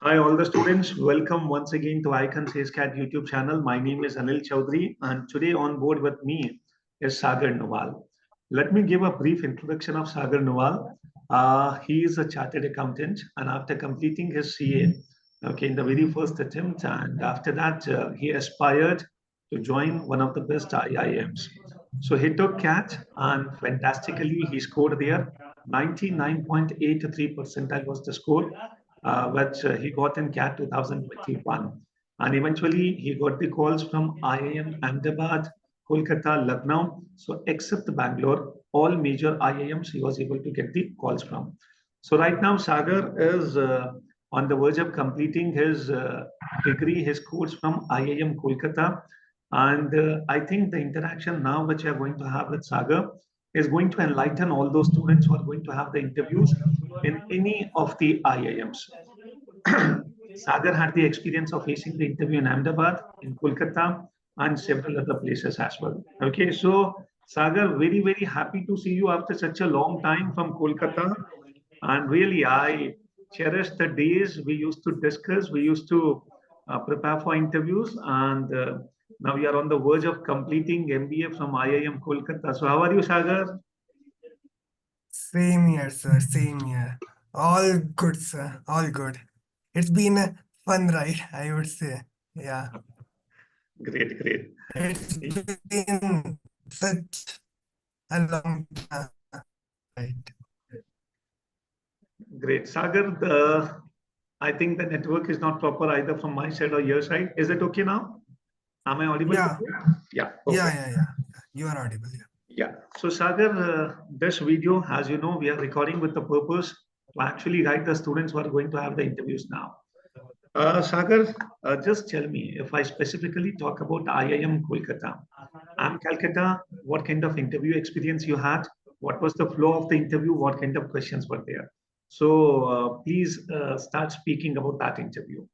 Hi, all the students. Welcome once again to Icon Says Cat YouTube channel. My name is Anil Choudhary, and today on board with me is Sagar Nuwal. Let me give a brief introduction of Sagar Nuwal. He is a chartered accountant, and after completing his CA, okay, in the very first attempt, and after that, he aspired to join one of the best IIMs. So he took CAT, and fantastically, he scored there. 99.83 percentile was the score which he got in CAT 2021. And eventually, he got the calls from IIM Ahmedabad, Kolkata, Lucknow. So, except Bangalore, all major IIMs he was able to get the calls from. So, right now, Sagar is on the verge of completing his degree, his course from IIM Kolkata. And I think the interaction now which we are going to have with Sagar is going to enlighten all those students who are going to have the interviews in any of the IIMs. Sagar had the experience of facing the interview in Ahmedabad, in Kolkata, and several other places as well. Okay, so Sagar, very, very happy to see you after such a long time from Kolkata. And really, I cherish the days we used to discuss, we used to prepare for interviews, and now we are on the verge of completing MBA from IIM Kolkata. So, how are you, Sagar? Same here, sir. Same here. All good, sir. All good. It's been a fun ride, I would say. Yeah. Great, great. It's been such a long time. Right. Great. Sagar, I think the network is not proper either from my side or your side. Is it okay now? Am I audible to Yeah. you? Yeah, Yeah, perfect. yeah, yeah. You are audible. Yeah. Yeah. So, Sagar, this video, as you know, we are recording with the purpose to actually guide the students who are going to have the interviews now. Sagar, just tell me if I specifically talk about IIM Kolkata. I'm Calcutta. What kind of interview experience you had? What was the flow of the interview? What kind of questions were there? So please start speaking about that interview.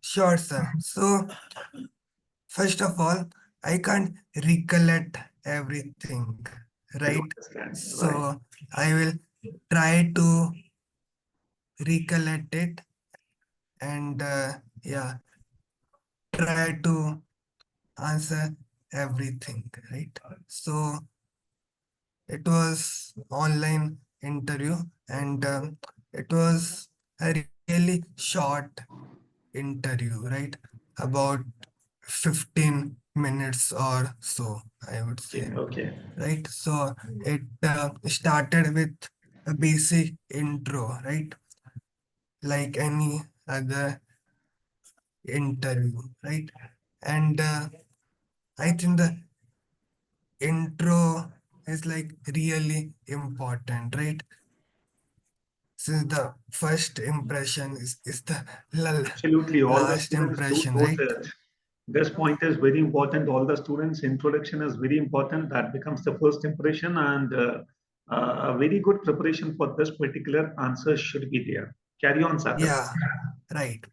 Sure, sir. So, first of all, I can't recollect everything, I do right? understand. Right. So, I will try to recollect it and, yeah, try to answer everything, right? So it was online interview and it was a really short interview, right? About 15 minutes or so, I would Okay. say, Okay. right? So it started with a basic intro, right? Like any other interview, right? And I think the intro is like really important, right? Since the first impression is the Absolutely. All the last students do impression, note right? it. This point is very important. All the students' introduction is very important. That becomes the first impression, and a very good preparation for this particular answer should be there. Carry on, Sagar. Yeah, right.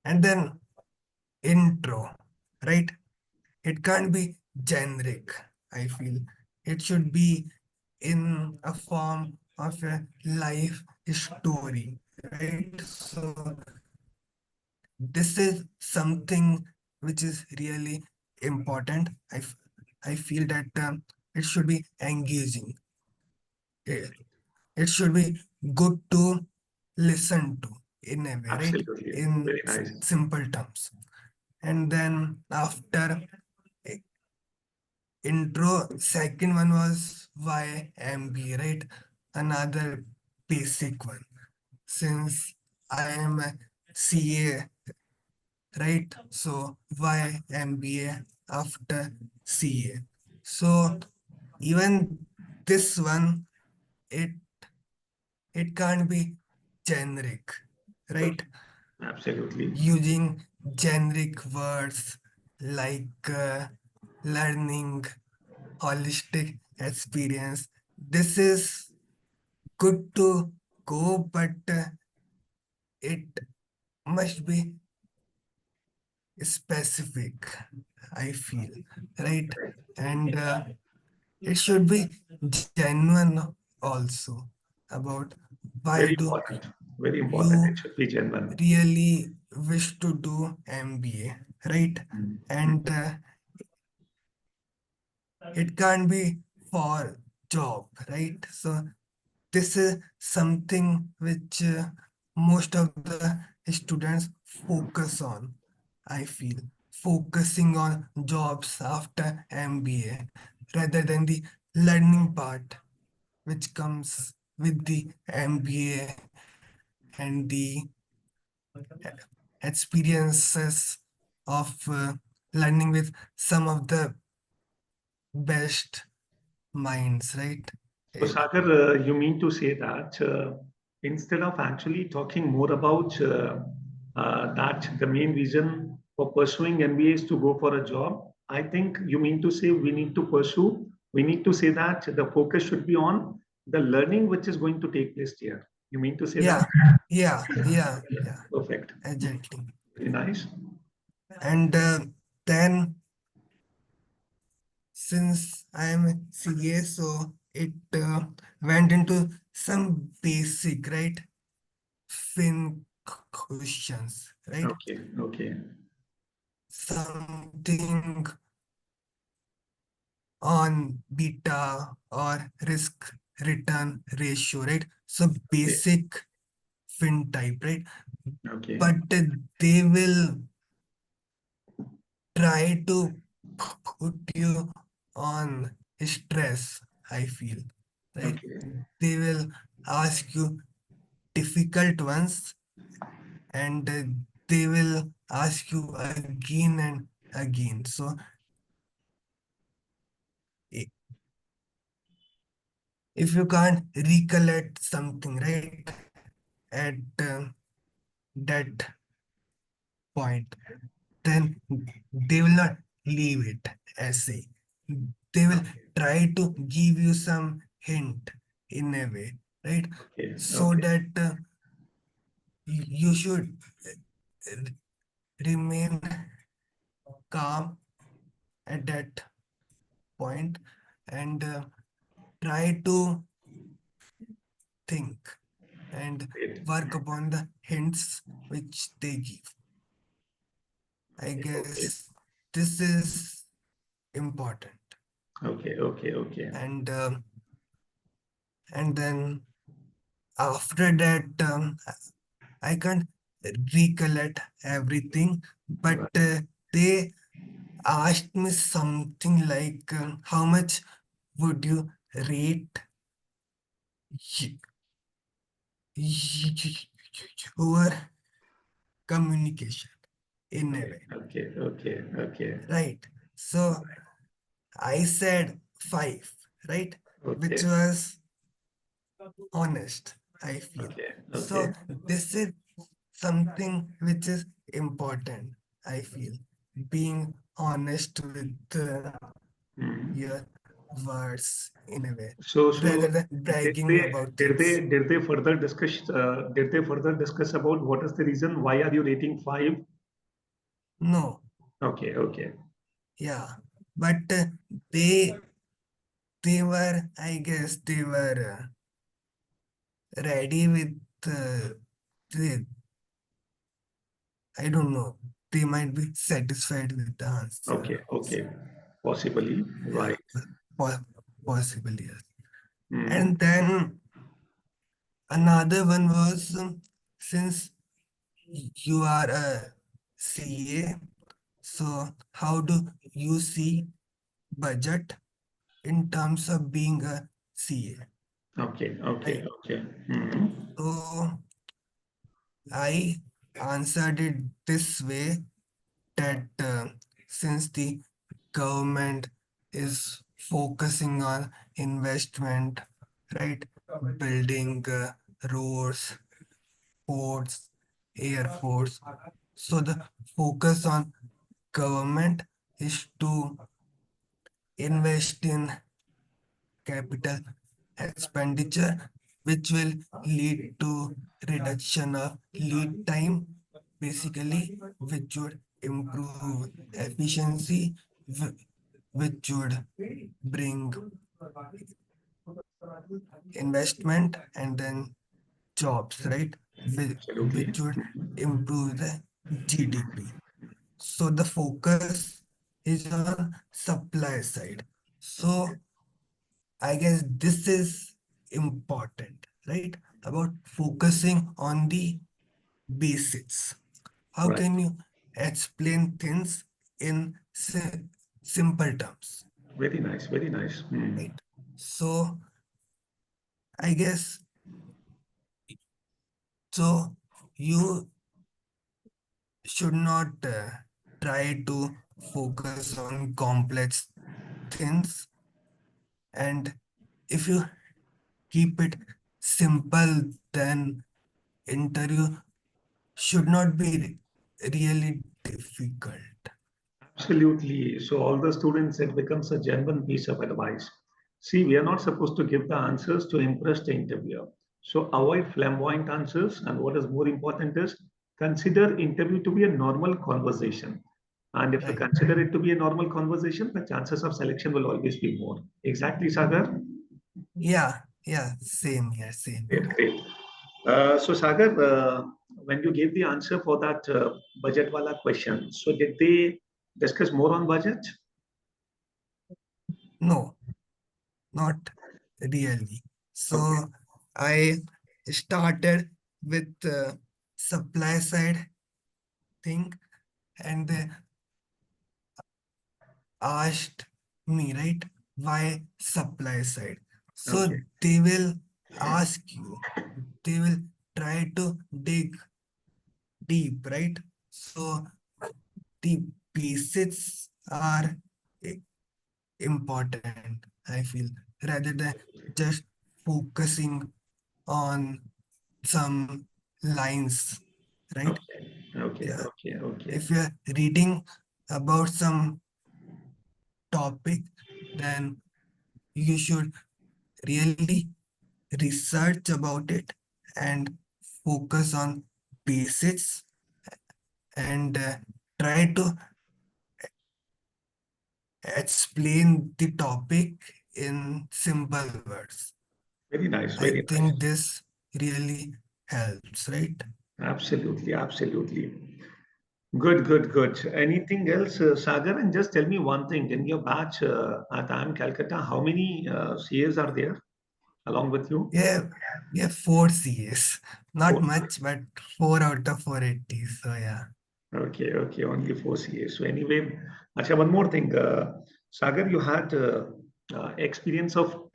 And then intro, right? It can't be generic, I feel. It should be in a form of a life story, right? So this is something which is really important. I feel that it should be engaging. It, it should be good to listen to in a way, right? Absolutely. In Very nice. simple terms. And then after intro, second one was why MBA, right? Another basic one. Since I am a CA, right? So why MBA after CA? So even this one, it it can't be generic, right? Absolutely. Using generic words like learning, holistic experience. This is good to go, but it must be specific, I feel, right? And it should be genuine also about why Very do important. Very important. you It should be genuine. really wish to do MBA, right? Mm. And it can't be for job, right? So this is something which most of the students focus on, I feel, focusing on jobs after MBA rather than the learning part which comes with the MBA and the experiences of learning with some of the best minds, right? So, Eh, Sagar, you mean to say that instead of actually talking more about that the main reason for pursuing MBA is to go for a job, I think you mean to say we need to say that the focus should be on the learning which is going to take place here. You mean to say that? Yeah, yeah, Perfect. exactly. Very nice. And then since I am CA, so it went into some basic, right? Questions, right? Okay, okay, Something on beta or risk return ratio, right? So okay, basic fin type, right? okay, But they will try to put you on stress, I feel, right? okay, They will ask you difficult ones and they will ask you again and again. So i- if you can't recollect something, right, at that point, then they will not leave it as a. They will okay, try to give you some hint in a way, right? okay, So okay, that you should uh, remain calm at that point and try to think and great. work upon the hints which they give. I Okay, guess this is important. okay, okay, okay. And then after that, I can't recollect everything, but Right. they asked me something like, how much would you rate y- your communication in a Okay, way, okay, okay, okay, right? So I said 5, right? Which okay, was honest, I feel. okay, okay. So this is something which is important, I feel. Being honest with Hmm. your words in a way, So rather than did bragging they about did they things. did they further discuss about what is the reason why are you rating 5? No, Okay, okay, yeah. But they were, I guess, they were ready with the, I don't know, they might be satisfied with the okay, answer. okay. Possibly, Yeah, right. po- possible, yes. Hmm. And then another one was since you are a CA, so how do you see budget in terms of being a CA, Okay, okay, right? okay. Hmm. So I answered it this way that since the government is focusing on investment, right? Building roads, ports, airports. So the focus on government is to invest in capital expenditure, which will lead to reduction of lead time, basically, which would improve efficiency, which would bring investment and then jobs, right? Absolutely. Which would improve the GDP. So the focus is on supply side. So I guess this is important, right? About focusing on the basics. How Right. can you explain things in simple terms, Very nice. Very nice. Hmm. right? So I guess so you should not try to focus on complex things, and if you keep it simple, then interview should not be really difficult. Absolutely. So all the students, it becomes a genuine piece of advice. See, we are not supposed to give the answers to impress the interviewer. So avoid flamboyant answers. And what is more important is consider interview to be a normal conversation. And if you Right. consider it to be a normal conversation, the chances of selection will always be more. Exactly, Sagar? Yeah, same here, same Great, here. great. So Sagar, when you gave the answer for that budget wala question, so did they discuss more on budget? No, not really. Okay. So I started with the supply side thing, and they asked me, right, why supply side? So Okay. they will ask you, they will try to dig deep, right? So the basics are i- important, I feel, rather than just focusing on some lines, right? Okay. Okay. Yeah. Okay. Okay. If you're reading about some topic, then you should really research about it and focus on basics, and try to explain the topic in simple words. Very nice. I Very nice. think this really helps, right? Absolutely. Absolutely. Good. Good. Good. Anything else, Sagar? And just tell me one thing. In your batch at IIM Calcutta, how many CAs are there along with you? Yeah, yeah, four CAs. Not Four. much, but 4 out of 480. So yeah. Okay, okay, only four CAs. So anyway, Acha, one more thing. Sagar, you had experience of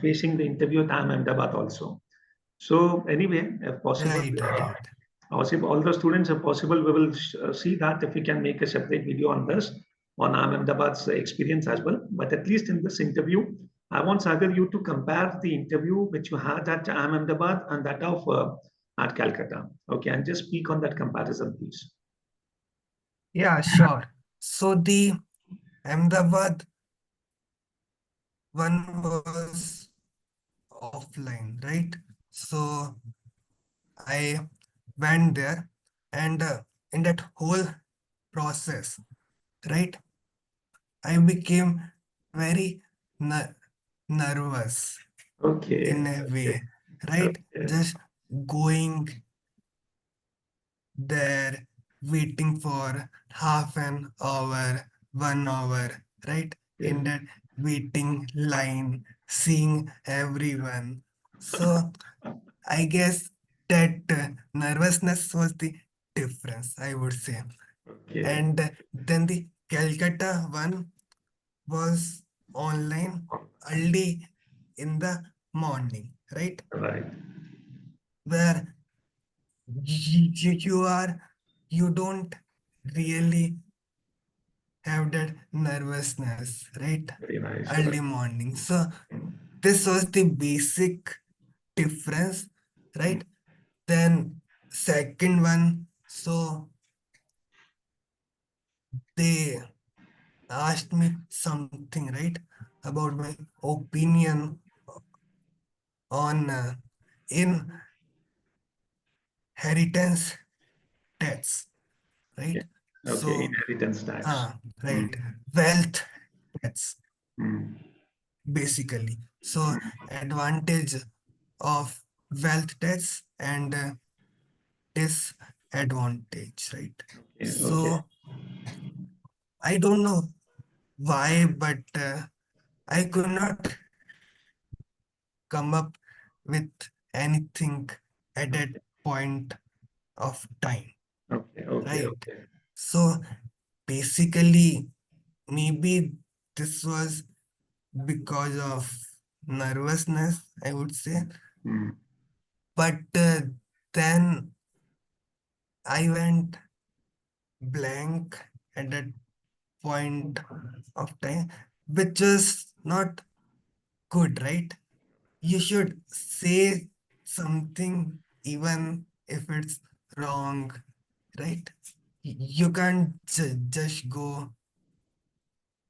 facing the interview at IIM Ahmedabad also. So anyway, if possible, Right. if all the students, if possible, we will see that if we can make a separate video on this, on IIM Ahmedabad's experience as well. But at least in this interview, I want Sagar you to compare the interview which you had at IIM Ahmedabad and that of at Calcutta. Okay, and just speak on that comparison, please. Yeah, sure. So the Ahmedabad one was offline, right? So I went there, and in that whole process, right, I became very nervous in Okay, a okay, way, right? okay. Just going there, waiting for half an hour, 1 hour, right? Yeah. In that waiting line, seeing everyone. So I guess that nervousness was the difference, I would say. Okay, And then the Calcutta one was online early in the morning, right? right. Where you are, you don't really have that nervousness, right? Very nice. Right. Early morning. So this was the basic difference, right? Then second one, so they asked me something, right, about my opinion on inheritance tax, Okay, right? okay. So, Inheritance tax. Mm, right, wealth tax, mm, basically. So, advantage of wealth tax and disadvantage, right? Yeah, okay. So I don't know why, but I could not come up with anything at that Okay. point of time, Okay. Okay. right? Okay. So basically, maybe this was because of nervousness, I would say. Hmm. But then I went blank at that point of time, which is not good, right? You should say something even if it's wrong, right? You can't just go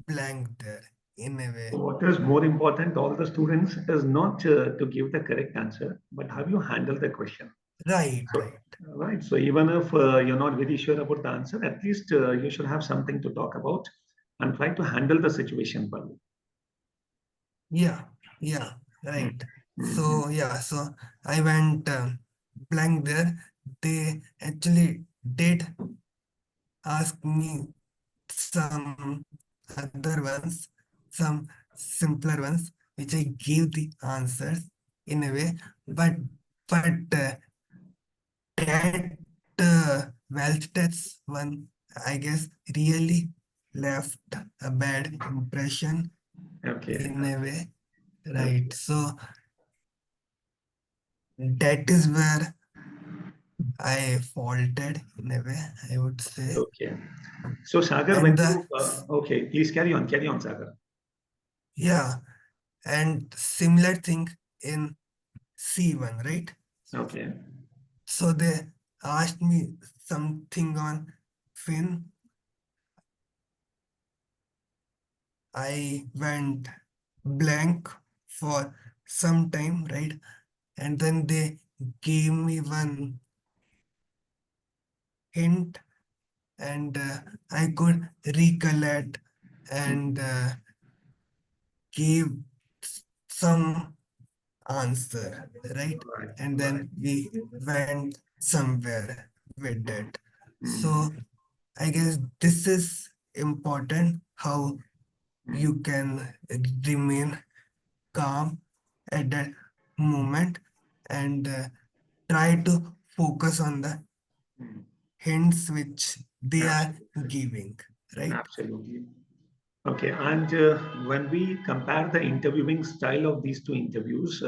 blank there in a way. What is more important, all the students, is not to give the correct answer, but how you handle the question. Right, So, right. right. So even if you're not very sure about the answer, at least you should have something to talk about and try to handle the situation well. Yeah, yeah, Mm, right. mm, So I went blank there. They actually did ask me some other ones, some simpler ones, which I gave the answers in a way, but that wealth tax one, I guess, really left a bad impression okay. in a way, right? Okay. So that is where I faulted in a way, I would say. Okay. So Sagar, when And the you okay, please carry on, Sagar. yeah, and similar thing in C1, right? Okay. So they asked me something on Fin. I went blank for some time, right? And then they gave me one hint, and I could recollect and give some answer, right? Right. And Right. then we went somewhere with Mm, that. mm, So I guess this is important how mm, you can remain calm at that moment and try to focus on the mm. hints which they are Absolutely. giving, right? Absolutely. Okay, and when we compare the interviewing style of these two interviews,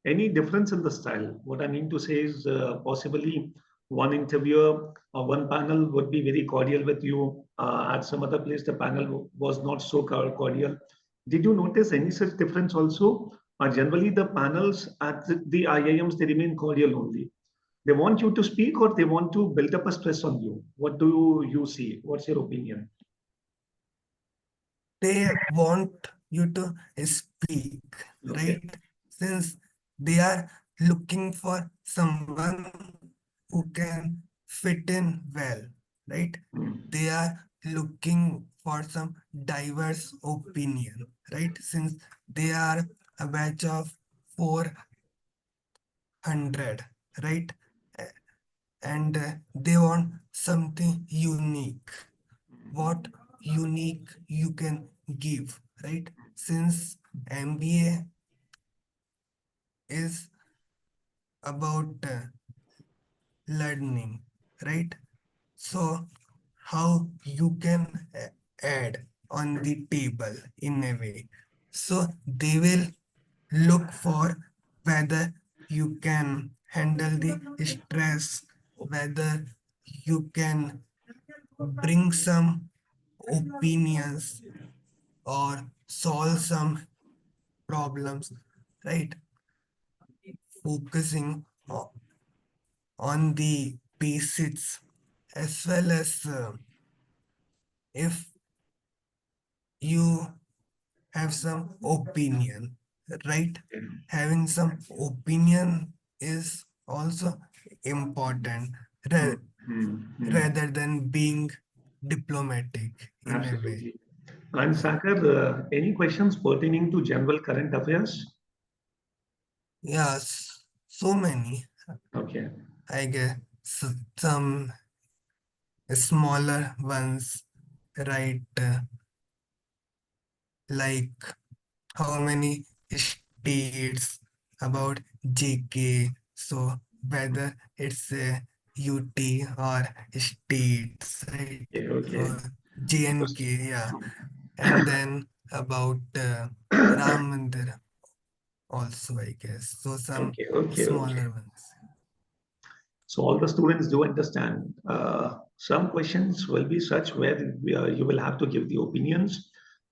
any difference in the style? What I mean to say is possibly one interviewer or one panel would be very cordial with you. At some other place, the panel was not so cordial. Did you notice any such difference also? Generally, the panels at the IIMs, they remain cordial only. They want you to speak or they want to build up a stress on you. What do you see? What's your opinion? They want you to speak, Okay. right? Since they are looking for someone who can fit in well, right? Mm. They are looking for some diverse opinion, right? Since they are a batch of 400, right? A- And they want something unique. What unique you can give, right? Since MBA is about learning, right? So, how you can add on the table in a way. So, they will look for whether you can handle the stress, whether you can bring some opinions or solve some problems, right? Focusing on the basics as well as if you have some opinion, right? Having some opinion is also important Mm, ra- mm, mm. rather than being diplomatic in a way. Absolutely. And Sagar, any questions pertaining to general current affairs? Yes. So many, Okay. I guess, some smaller ones, right? Like how many states about JK. So whether it's a UT or states, right? Okay. Or Okay. JNK, yeah. And then about Ram Mandir also, I guess. So some Okay. Okay. Okay. smaller ones. So all the students do understand. Some questions will be such where you will have to give the opinions,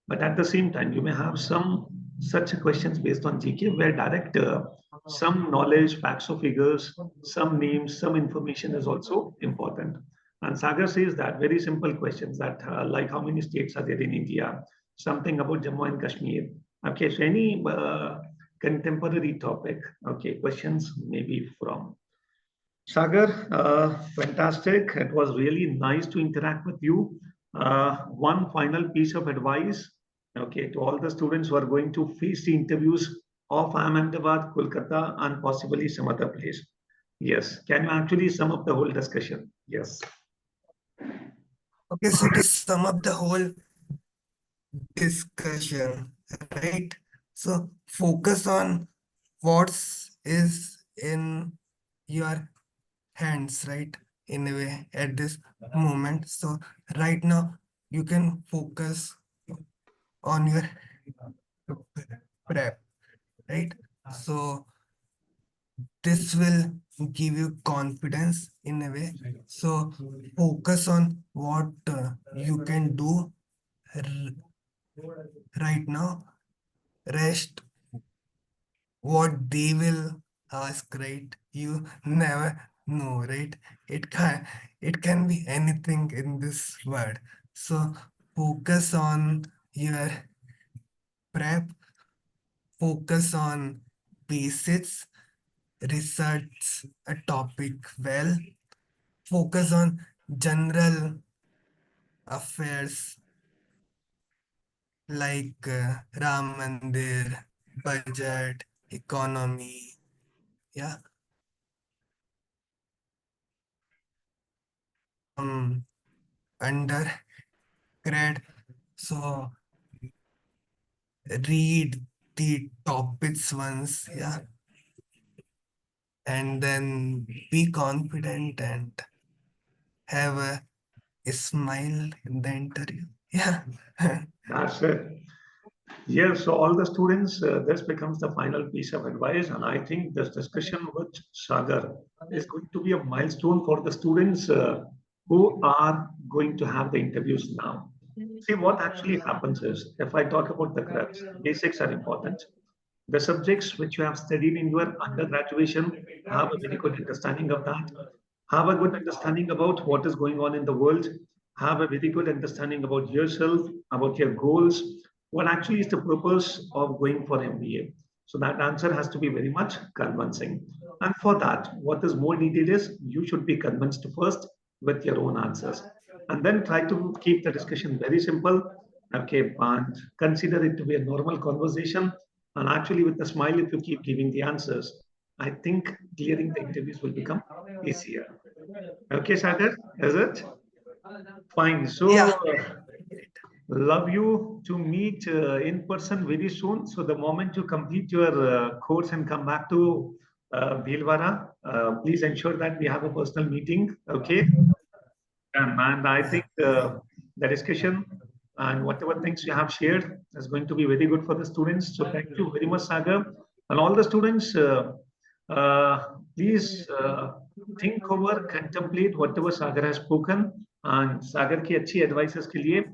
but at the same time, you may have some such questions based on GK where direct some knowledge, facts or figures, some names, some information is also important. And Sagar says that very simple questions that like how many states are there in India, something about Jammu and Kashmir. Okay, so any contemporary topic. Okay, questions maybe from Sagar, fantastic. It was really nice to interact with you. One final piece of advice, okay, to all the students who are going to face the interviews of IIM Ahmedabad, Kolkata, and possibly some other place. Yes, can you actually sum up the whole discussion? Yes. Okay, so to sum up the whole discussion, right? So focus on what's is in your hands, right? In a way at this moment. So right now you can focus on your prep, right? So this will give you confidence in a way. So focus on what you can do right now. Rest what they will ask, right? You never know, right? It can be anything in this world. So focus on your prep, focus on basics, research a topic well, focus on general affairs like Ram Mandir, budget, economy, yeah, um, undergrad. So read the topics once, yeah, and then be confident and have a smile in the interview. Yeah. That's it. Yes, so all the students, this becomes the final piece of advice, and I think this discussion with Sagar is going to be a milestone for the students who are going to have the interviews now. See, what actually happens is, if I talk about the crux, basics are important. The subjects which you have studied in your undergraduation, have a very good understanding of that. Have a good understanding about what is going on in the world. Have a very good understanding about yourself, about your goals. What actually is the purpose of going for MBA? So that answer has to be very much convincing. And for that, what is more needed is you should be convinced first with your own answers. And then try to keep the discussion very simple. Okay, and consider it to be a normal conversation. And actually, with a smile, if you keep giving the answers, I think clearing the interviews will become easier. Okay, Sagar, is it? Fine. So, Yeah. love you to meet in person very soon. So, the moment you complete your course and come back to Bhilwara, please ensure that we have a personal meeting. Okay. And I think the discussion and whatever things you have shared is going to be very good for the students. So thank you very much, Sagar. And all the students, please think over, contemplate whatever Sagar has spoken. And Sagar ki अच्छी advices के लिए,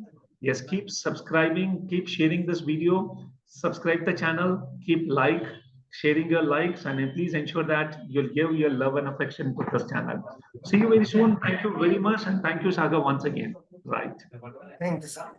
yes, keep subscribing, keep sharing this video, subscribe the channel, keep sharing your likes, and then please ensure that you'll give your love and affection to this channel. See you very soon. Thank you very much. And thank you, Saga, once again. Right. Thank you, sir.